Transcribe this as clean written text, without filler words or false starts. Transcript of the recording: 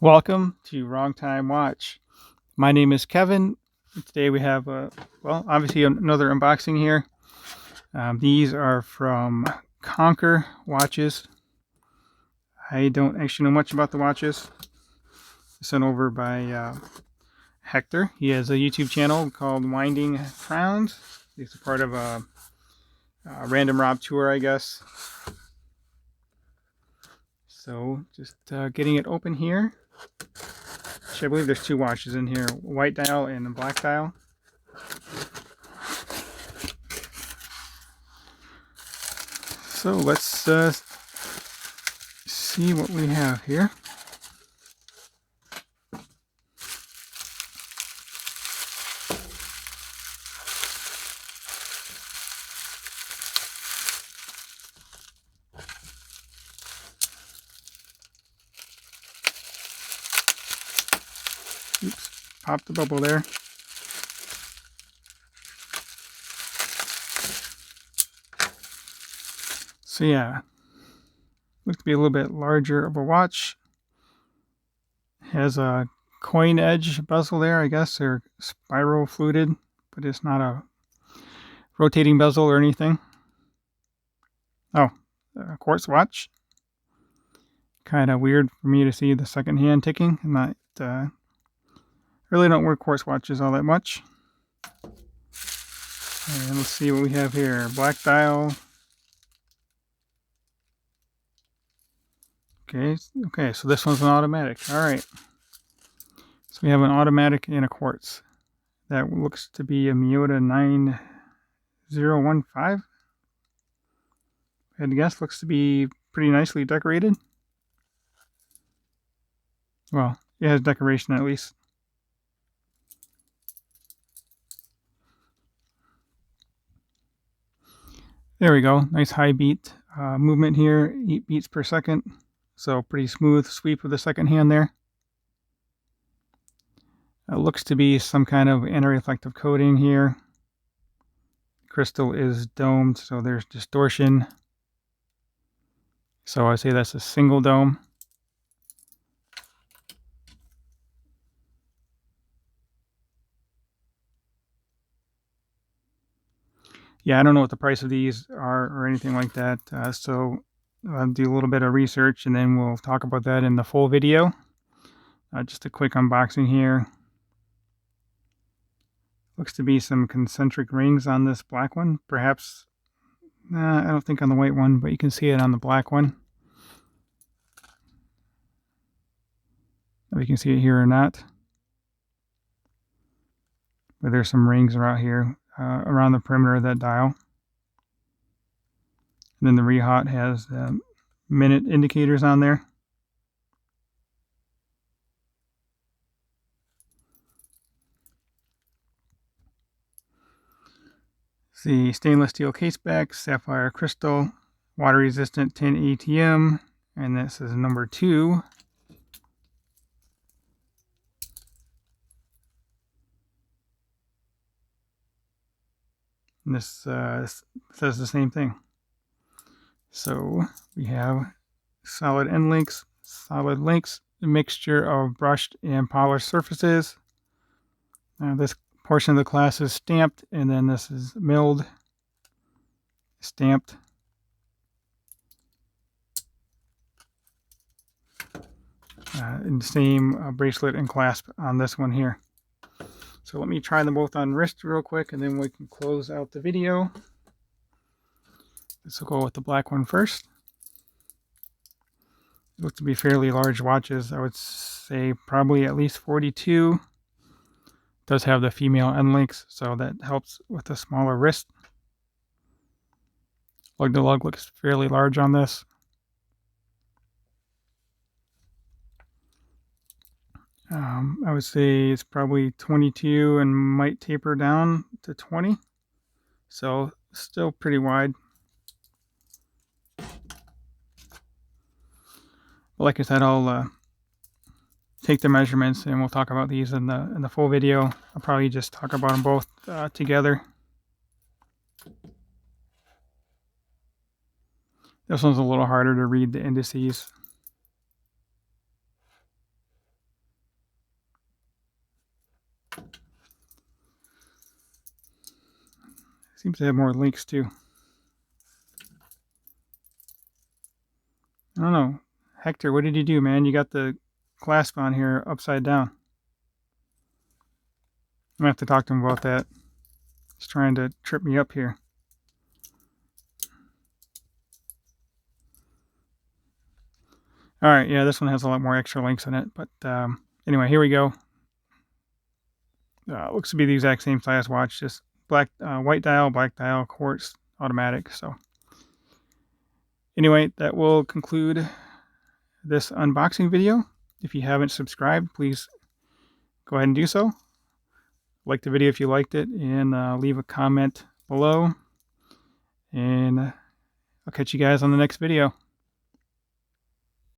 Welcome to Wrong Time Watch. My name is Kevin. Today we have, obviously another unboxing here. These are from Conquer watches. I don't actually know much about the watches. Sent over by Hector. He has a YouTube channel called Winding Crowns. He's a part of a Random Rob tour, I guess. So just getting it open here. Actually, I believe there's two watches in here, white dial and a black dial. So let's see what we have here. Oops, popped the bubble there. So yeah, looks to be a little bit larger of a watch. Has a coin edge bezel there, I guess. They're spiral fluted, but it's not a rotating bezel or anything. Oh, a quartz watch. Kind of weird for me to see the second hand ticking. I'm not really don't wear quartz watches all that much. And let's see what we have here. Black dial. Okay, so this one's an automatic. All right. So we have an automatic and a quartz. That looks to be a Miyota 9015. I had to guess, looks to be pretty nicely decorated. Well, it has decoration at least. There we go. Nice high beat movement here, 8 beats per second. So pretty smooth sweep with the second hand there. It looks to be some kind of anti-reflective coating here. Crystal is domed, so there's distortion. So I say that's a single dome. Yeah, I don't know what the price of these are or anything like that. So I'll do a little bit of research and then we'll talk about that in the full video. Just a quick unboxing here. Looks to be some concentric rings on this black one. Perhaps, I don't think on the white one, but you can see it on the black one. If you can see it here or not. But there's some rings around here, around the perimeter of that dial. And then the Rehaut has minute indicators on there. The stainless steel case back, sapphire crystal, water resistant tin ATM, and this is number 2. And this says the same thing. So we have solid end links, solid links, a mixture of brushed and polished surfaces. This portion of the class is stamped, and then this is milled, stamped. And the same bracelet and clasp on this one here. So let me try them both on wrist real quick, and then we can close out the video. This will go with the black one first. It looks to be fairly large watches. I would say probably at least 42. It does have the female end links, so that helps with the smaller wrist. Lug to lug looks fairly large on this. I would say it's probably 22 and might taper down to 20. So still pretty wide. But like I said, I'll take the measurements and we'll talk about these in the full video. I'll probably just talk about them both together. This one's a little harder to read the indices. Seems to have more links too. I don't know. Hector, what did you do, man? You got the clasp on here upside down. I'm gonna have to talk to him about that. He's trying to trip me up here. All right, yeah, this one has a lot more extra links in it. But anyway, here we go. Looks to be the exact same size watch, just black, white dial, black dial, quartz, automatic. So anyway, that will conclude this unboxing video. If you haven't subscribed, please go ahead and do so. Like the video if you liked it, and leave a comment below. And I'll catch you guys on the next video.